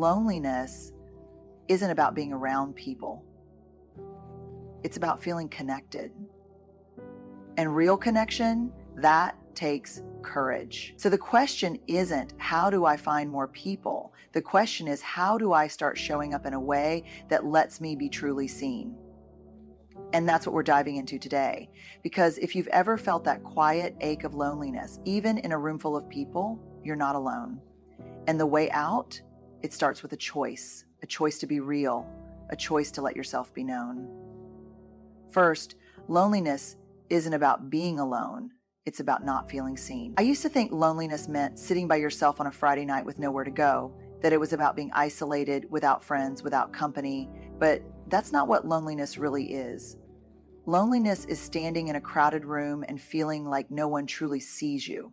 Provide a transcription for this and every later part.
loneliness isn't about being around people. It's about feeling connected. And real connection, that takes courage. So the question isn't, how do I find more people? The question is, how do I start showing up in a way that lets me be truly seen? And that's what we're diving into today. Because if you've ever felt that quiet ache of loneliness, even in a room full of people, you're not alone. And the way out, it starts with a choice to be real, a choice to let yourself be known. First, loneliness isn't about being alone. It's about not feeling seen. I used to think loneliness meant sitting by yourself on a Friday night with nowhere to go, that it was about being isolated, without friends, without company, but that's not what loneliness really is. Loneliness is standing in a crowded room and feeling like no one truly sees you.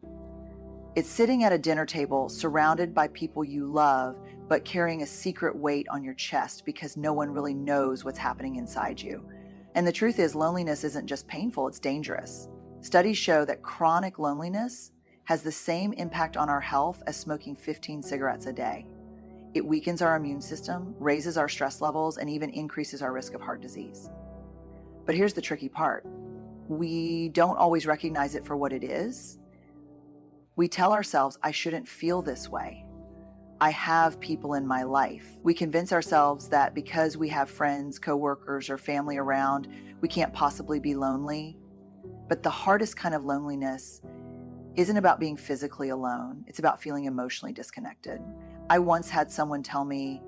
It's sitting at a dinner table surrounded by people you love, but carrying a secret weight on your chest because no one really knows what's happening inside you. And the truth is, loneliness isn't just painful, it's dangerous. Studies show that chronic loneliness has the same impact on our health as smoking 15 cigarettes a day. It weakens our immune system, raises our stress levels, and even increases our risk of heart disease. But here's the tricky part. We don't always recognize it for what it is. We tell ourselves, I shouldn't feel this way. I have people in my life. We convince ourselves that because we have friends, coworkers, or family around, we can't possibly be lonely. But the hardest kind of loneliness isn't about being physically alone. It's about feeling emotionally disconnected. I once had someone tell me,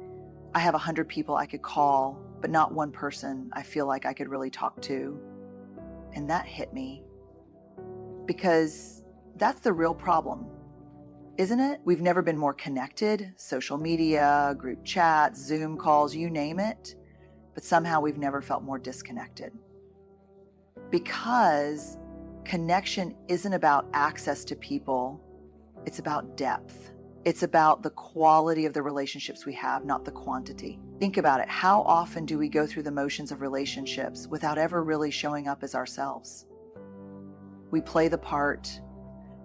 I have 100 people I could call, but not one person I feel like I could really talk to. And that hit me. Because that's the real problem, isn't it? We've never been more connected, social media, group chats, Zoom calls, you name it. But somehow we've never felt more disconnected. Because connection isn't about access to people, it's about depth. It's about the quality of the relationships we have, not the quantity. Think about it. How often do we go through the motions of relationships without ever really showing up as ourselves? We play the part.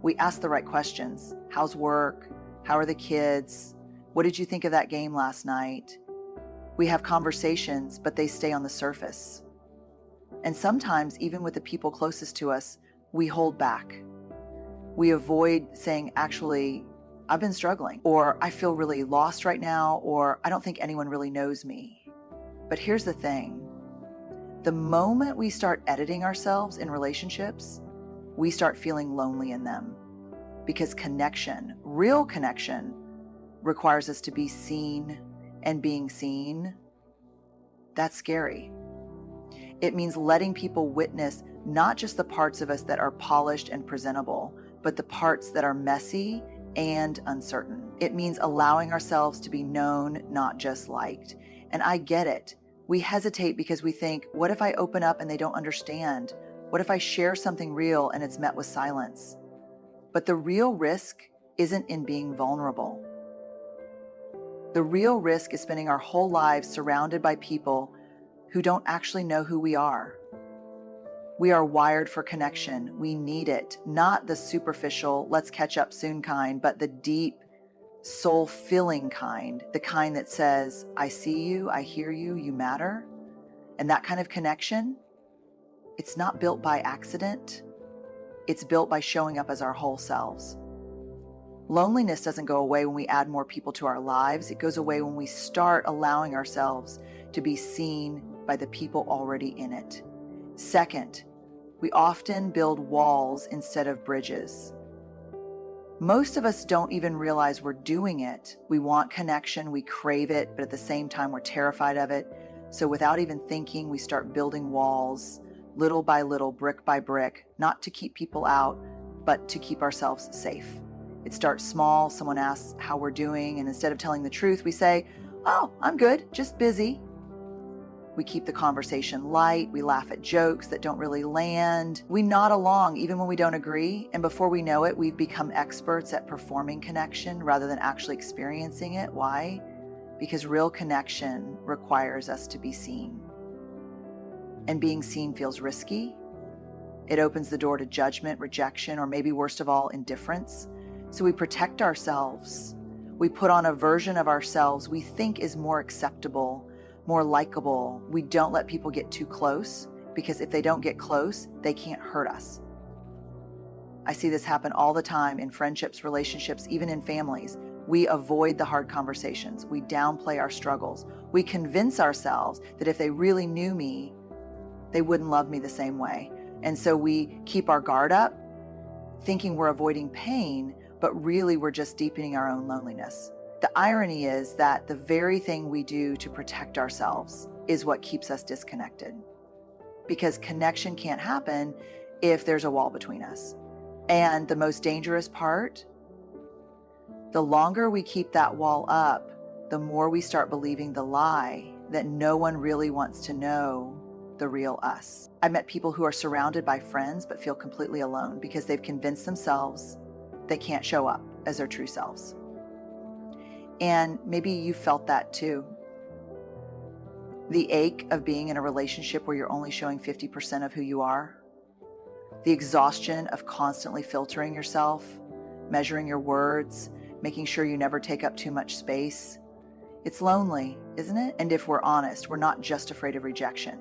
We ask the right questions. How's work? How are the kids? What did you think of that game last night? We have conversations, but they stay on the surface. And sometimes, even with the people closest to us, we hold back. We avoid saying, actually, I've been struggling, or I feel really lost right now, or I don't think anyone really knows me. But here's the thing. The moment we start editing ourselves in relationships, we start feeling lonely in them. Because connection, real connection, requires us to be seen, and being seen, that's scary. It means letting people witness not just the parts of us that are polished and presentable, but the parts that are messy and uncertain. It means allowing ourselves to be known, not just liked. And I get it. We hesitate because we think, what if I open up and they don't understand? What if I share something real and it's met with silence? But the real risk isn't in being vulnerable. The real risk is spending our whole lives surrounded by people who don't actually know who we are. We are wired for connection. We need it, not the superficial, let's catch up soon kind, but the deep, soul-filling kind, the kind that says, I see you, I hear you, you matter. And that kind of connection, it's not built by accident. It's built by showing up as our whole selves. Loneliness doesn't go away when we add more people to our lives. It goes away when we start allowing ourselves to be seen by the people already in it. Second, we often build walls instead of bridges. Most of us don't even realize we're doing it. We want connection, we crave it, but at the same time, we're terrified of it. So without even thinking, we start building walls, little by little, brick by brick, not to keep people out, but to keep ourselves safe. It starts small. Someone asks how we're doing, and instead of telling the truth, we say, oh, I'm good, just busy. We keep the conversation light. We laugh at jokes that don't really land. We nod along even when we don't agree. And before we know it, we've become experts at performing connection rather than actually experiencing it. Why? Because real connection requires us to be seen. And being seen feels risky. It opens the door to judgment, rejection, or maybe worst of all, indifference. So we protect ourselves. We put on a version of ourselves we think is more acceptable, more likable. We don't let people get too close because if they don't get close, they can't hurt us. I see this happen all the time in friendships, relationships, even in families. We avoid the hard conversations. We downplay our struggles. We convince ourselves that if they really knew me, they wouldn't love me the same way. And so we keep our guard up, thinking we're avoiding pain, but really we're just deepening our own loneliness. The irony is that the very thing we do to protect ourselves is what keeps us disconnected. Because connection can't happen if there's a wall between us. And the most dangerous part, the longer we keep that wall up, the more we start believing the lie that no one really wants to know the real us. I've met people who are surrounded by friends but feel completely alone because they've convinced themselves they can't show up as their true selves. And maybe you felt that too. The ache of being in a relationship where you're only showing 50% of who you are. The exhaustion of constantly filtering yourself, measuring your words, making sure you never take up too much space. It's lonely, isn't it? And if we're honest, we're not just afraid of rejection.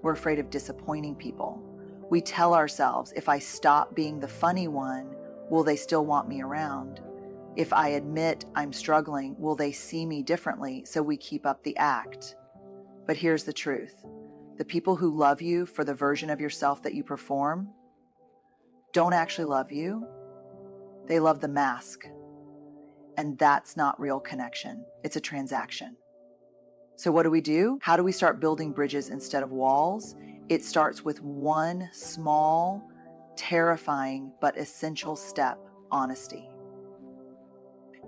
We're afraid of disappointing people. We tell ourselves, if I stop being the funny one, will they still want me around? If I admit I'm struggling, will they see me differently? So we keep up the act. But here's the truth. The people who love you for the version of yourself that you perform don't actually love you. They love the mask. And that's not real connection. It's a transaction. So what do? How do we start building bridges instead of walls? It starts with one small, terrifying, but essential step: honesty.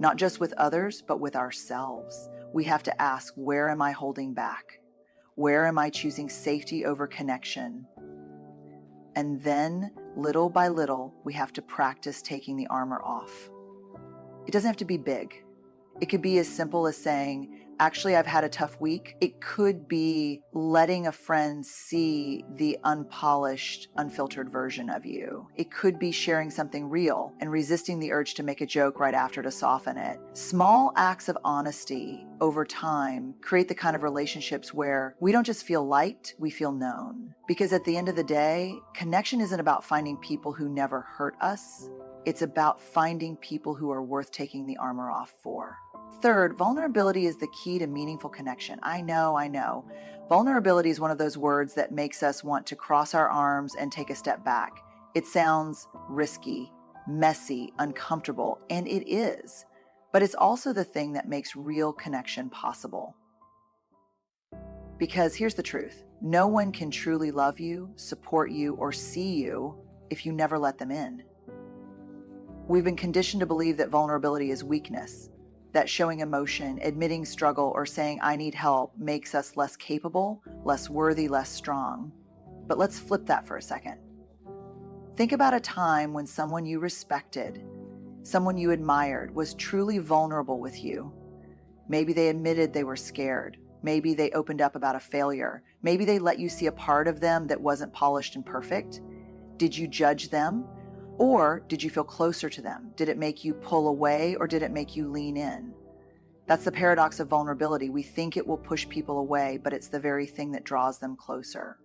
Not just with others, but with ourselves. We have to ask, where am I holding back? Where am I choosing safety over connection? And then, little by little, we have to practice taking the armor off. It doesn't have to be big. It could be as simple as saying, actually, I've had a tough week. It could be letting a friend see the unpolished, unfiltered version of you. It could be sharing something real and resisting the urge to make a joke right after to soften it. Small acts of honesty over time create the kind of relationships where we don't just feel liked, we feel known. Because at the end of the day, connection isn't about finding people who never hurt us. It's about finding people who are worth taking the armor off for. Third, vulnerability is the key to meaningful connection. I know. Vulnerability is one of those words that makes us want to cross our arms and take a step back. It sounds risky, messy, uncomfortable, and it is. But it's also the thing that makes real connection possible. Because here's the truth. No one can truly love you, support you, or see you if you never let them in. We've been conditioned to believe that vulnerability is weakness, that showing emotion, admitting struggle, or saying I need help makes us less capable, less worthy, less strong. But let's flip that for a second. Think about a time when someone you respected, someone you admired, was truly vulnerable with you. Maybe they admitted they were scared. Maybe they opened up about a failure. Maybe they let you see a part of them that wasn't polished and perfect. Did you judge them? Or did you feel closer to them? Did it make you pull away or did it make you lean in? That's the paradox of vulnerability. We think it will push people away, but it's the very thing that draws them closer.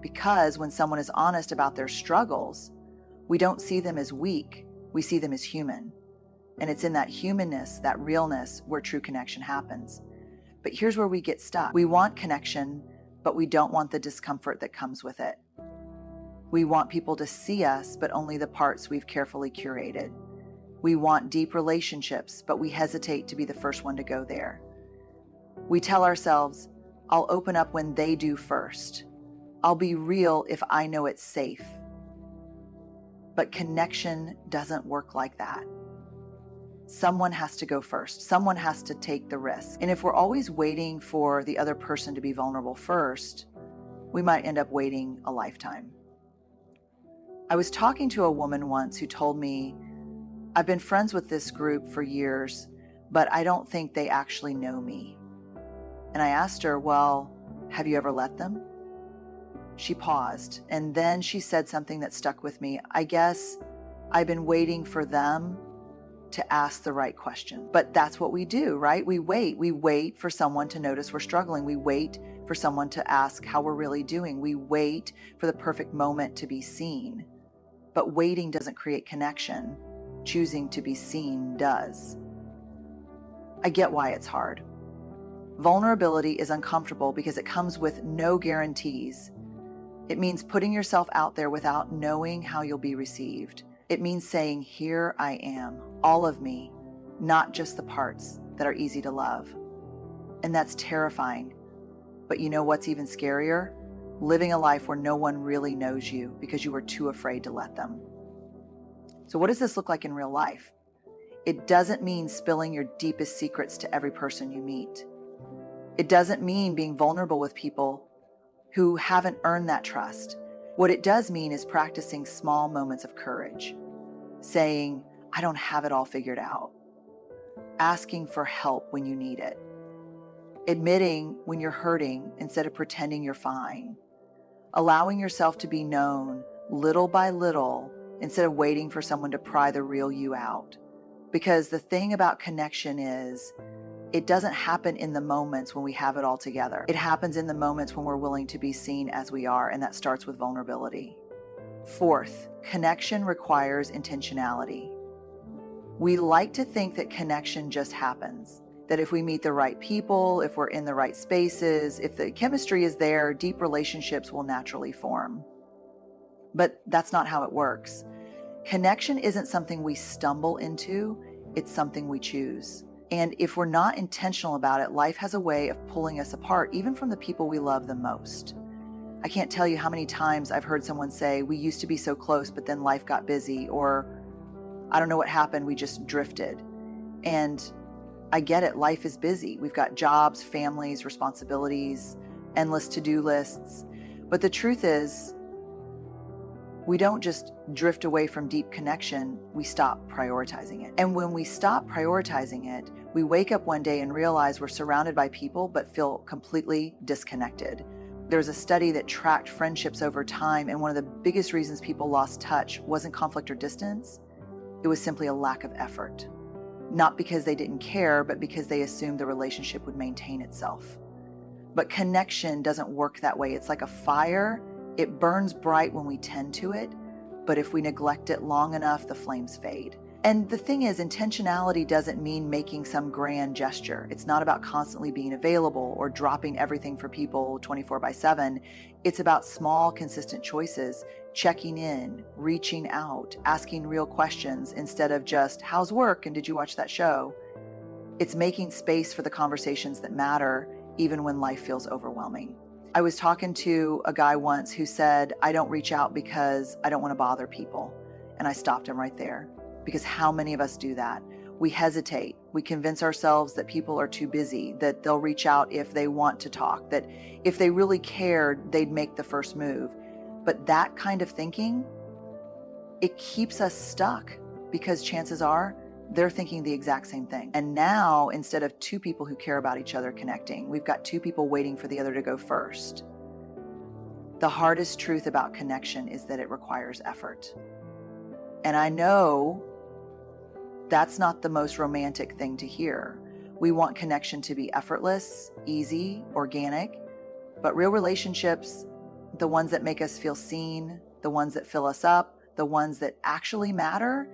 Because when someone is honest about their struggles, we don't see them as weak, we see them as human. And it's in that humanness, that realness, where true connection happens. But here's where we get stuck. We want connection, but we don't want the discomfort that comes with it. We want people to see us, but only the parts we've carefully curated. We want deep relationships, but we hesitate to be the first one to go there. We tell ourselves, I'll open up when they do first. I'll be real if I know it's safe. But connection doesn't work like that. Someone has to go first. Someone has to take the risk. And if we're always waiting for the other person to be vulnerable first, we might end up waiting a lifetime. I was talking to a woman once who told me, I've been friends with this group for years, but I don't think they actually know me. And I asked her, well, have you ever let them? She paused, and then she said something that stuck with me. I guess I've been waiting for them to ask the right question. But that's what we do, right? We wait for someone to notice we're struggling. We wait for someone to ask how we're really doing. We wait for the perfect moment to be seen. But waiting doesn't create connection. Choosing to be seen does. I get why it's hard. Vulnerability is uncomfortable because it comes with no guarantees. It means putting yourself out there without knowing how you'll be received. It means saying, here I am, all of me, not just the parts that are easy to love. And that's terrifying. But you know what's even scarier? Living a life where no one really knows you because you were too afraid to let them. So what does this look like in real life? It doesn't mean spilling your deepest secrets to every person you meet. It doesn't mean being vulnerable with people who haven't earned that trust. What it does mean is practicing small moments of courage, saying, I don't have it all figured out, asking for help when you need it, admitting when you're hurting instead of pretending you're fine, allowing yourself to be known little by little instead of waiting for someone to pry the real you out. Because the thing about connection is, it doesn't happen in the moments when we have it all together. It happens in the moments when we're willing to be seen as we are, and that starts with vulnerability. Fourth, connection requires intentionality. We like to think that connection just happens, that if we meet the right people, if we're in the right spaces, if the chemistry is there, deep relationships will naturally form. But that's not how it works. Connection isn't something we stumble into, it's something we choose. And if we're not intentional about it, life has a way of pulling us apart, even from the people we love the most. I can't tell you how many times I've heard someone say, we used to be so close, but then life got busy, or I don't know what happened, we just drifted. And I get it, life is busy. We've got jobs, families, responsibilities, endless to-do lists. But the truth is, we don't just drift away from deep connection, we stop prioritizing it. And when we stop prioritizing it, we wake up one day and realize we're surrounded by people but feel completely disconnected. There's a study that tracked friendships over time, and one of the biggest reasons people lost touch wasn't conflict or distance, it was simply a lack of effort. Not because they didn't care, but because they assumed the relationship would maintain itself. But connection doesn't work that way. It's like a fire. It burns bright when we tend to it, but if we neglect it long enough, the flames fade. And the thing is, intentionality doesn't mean making some grand gesture. It's not about constantly being available or dropping everything for people 24/7. It's about small, consistent choices, checking in, reaching out, asking real questions instead of just, how's work and did you watch that show? It's making space for the conversations that matter, even when life feels overwhelming. I was talking to a guy once who said, I don't reach out because I don't want to bother people. And I stopped him right there. Because how many of us do that? We hesitate. We convince ourselves that people are too busy, that they'll reach out if they want to talk, that if they really cared, they'd make the first move. But that kind of thinking, it keeps us stuck because chances are they're thinking the exact same thing. And now, instead of two people who care about each other connecting, we've got two people waiting for the other to go first. The hardest truth about connection is that it requires effort. And I know that's not the most romantic thing to hear. We want connection to be effortless, easy, organic, but real relationships, the ones that make us feel seen, the ones that fill us up, the ones that actually matter,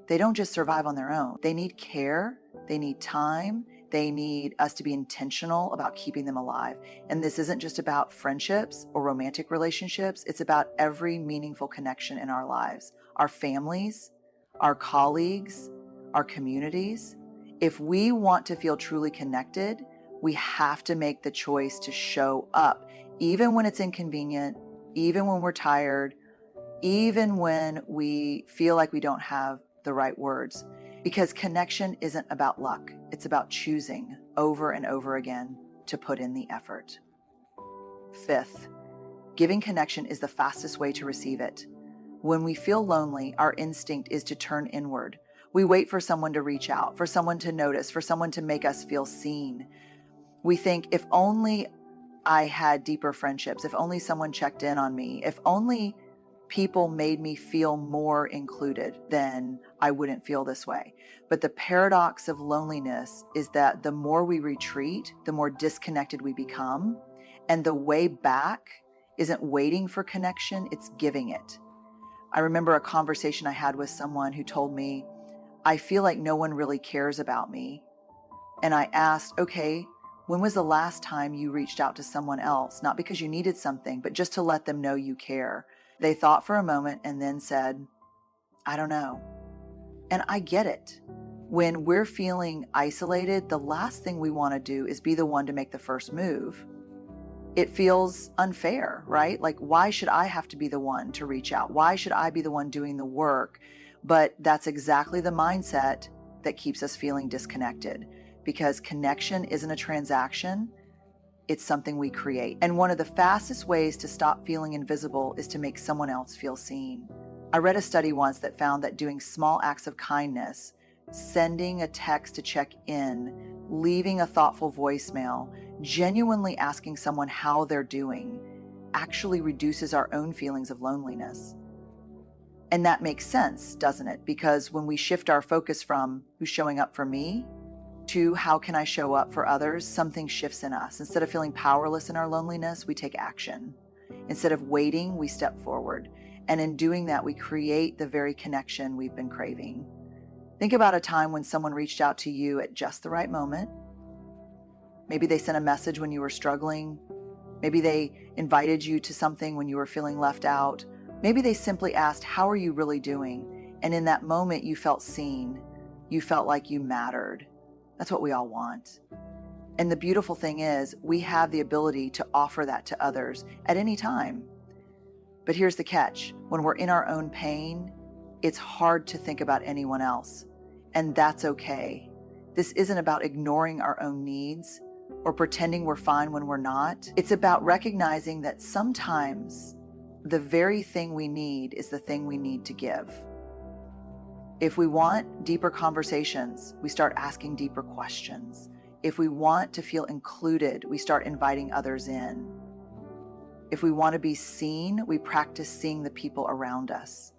they don't just survive on their own. They need care, they need time, they need us to be intentional about keeping them alive. And this isn't just about friendships or romantic relationships, it's about every meaningful connection in our lives, our families, our colleagues, our communities. If we want to feel truly connected, we have to make the choice to show up, even when it's inconvenient, even when we're tired, even when we feel like we don't have the right words, because connection isn't about luck. It's about choosing over and over again to put in the effort. Fifth, giving connection is the fastest way to receive it. When we feel lonely, our instinct is to turn inward. We wait for someone to reach out, for someone to notice, for someone to make us feel seen. We think, if only I had deeper friendships, if only someone checked in on me, if only People made me feel more included, then I wouldn't feel this way. But the paradox of loneliness is that the more we retreat, the more disconnected we become. And the way back isn't waiting for connection, it's giving it. I remember a conversation I had with someone who told me, I feel like no one really cares about me. And I asked, okay, when was the last time you reached out to someone else? Not because you needed something, but just to let them know you care. They thought for a moment and then said, I don't know. And I get it. When we're feeling isolated, the last thing we want to do is be the one to make the first move. It feels unfair, right? Like, why should I have to be the one to reach out? Why should I be the one doing the work? But that's exactly the mindset that keeps us feeling disconnected, because connection isn't a transaction. It's something we create. And one of the fastest ways to stop feeling invisible is to make someone else feel seen. I read a study once that found that doing small acts of kindness, sending a text to check in, leaving a thoughtful voicemail, genuinely asking someone how they're doing, actually reduces our own feelings of loneliness. And that makes sense, doesn't it? Because when we shift our focus from who's showing up for me to how can I show up for others, something shifts in us. Instead of feeling powerless in our loneliness, we take action. Instead of waiting, we step forward. And in doing that, we create the very connection we've been craving. Think about a time when someone reached out to you at just the right moment. Maybe they sent a message when you were struggling. Maybe they invited you to something when you were feeling left out. Maybe they simply asked, how are you really doing? And in that moment, you felt seen. You felt like you mattered. That's what we all want. And the beautiful thing is, we have the ability to offer that to others at any time. But here's the catch. When we're in our own pain, it's hard to think about anyone else. And that's okay. This isn't about ignoring our own needs or pretending we're fine when we're not. It's about recognizing that sometimes the very thing we need is the thing we need to give. If we want deeper conversations, we start asking deeper questions. If we want to feel included, we start inviting others in. If we want to be seen, we practice seeing the people around us.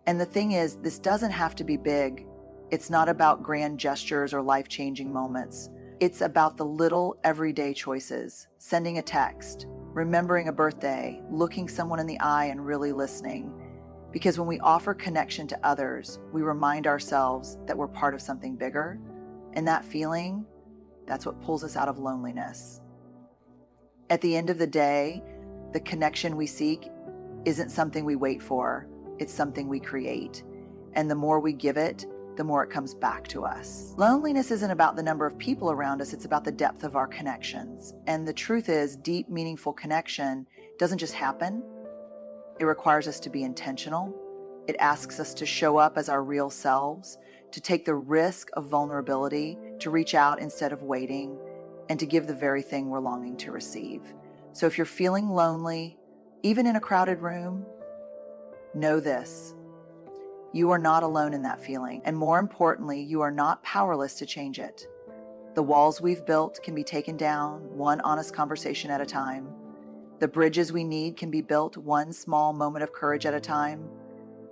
And the thing is, this doesn't have to be big. It's not about grand gestures or life-changing moments. It's about the little everyday choices, sending a text, remembering a birthday, looking someone in the eye and really listening. Because when we offer connection to others, we remind ourselves that we're part of something bigger. And that feeling, that's what pulls us out of loneliness. At the end of the day, the connection we seek isn't something we wait for. It's something we create. And the more we give it, the more it comes back to us. Loneliness isn't about the number of people around us, it's about the depth of our connections. And the truth is, deep, meaningful connection doesn't just happen. It requires us to be intentional. It asks us to show up as our real selves, to take the risk of vulnerability, to reach out instead of waiting, and to give the very thing we're longing to receive. So if you're feeling lonely, even in a crowded room, know this. You are not alone in that feeling, and more importantly, you are not powerless to change it. The walls we've built can be taken down, one honest conversation at a time. The bridges we need can be built one small moment of courage at a time.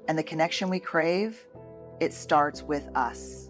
And the connection we crave, it starts with us.